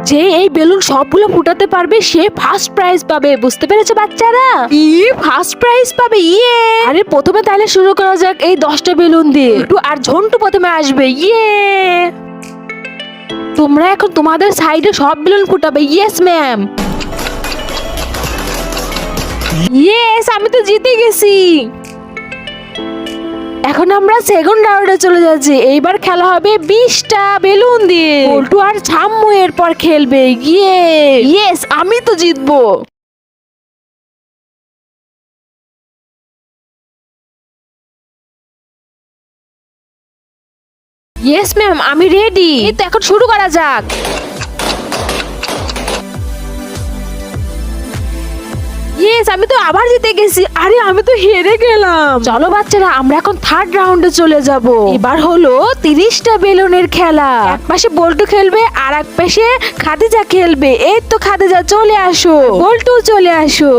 যে এই বেলুন সবগুলো ফুটাতে পারবে সে ফার্স্ট প্রাইজ পাবে, বুঝতে পেরেছো বাচ্চারা? ফার্স্ট প্রাইজ পাবে, ইয়ে। আরে প্রথমে তাহলে শুরু করা যাক এই 10টা বেলুন দিয়ে। আর ঝন্টু প্রথমে আসবে, ইয়ে। তোমরা এখন তোমাদের সাইডে সব বেলুন ফুটাবে। Yes ma'am. ইয়েস, আমি তো জিতে গেছি। এখন আমরা সেকেন্ড রাউন্ডে চলে যাচ্ছি। এইবার খেলা হবে 20টা বেলুন দিয়ে। পল্টু আর ছাম্মু এরপর খেলবে। ইয়েস, আমি তো জিতবো। ইয়েস ম্যাম, আমি রেডি। তো এখন শুরু করা যাক। ইয়েস, আমি তো আবার জিতে গেছি। আরে আমি তো হেরে গেলাম। চলো বাচ্চারা, আমরা এখন থার্ড রাউন্ডে চলে যাব। এবার হলো 30টা বেলুনের খেলা। এক পাশে বল্টু খেলবে আর এক পাশে খাদিজা খেলবে। এই তো খাদিজা চলে আসো, বল্টু চলে আসো।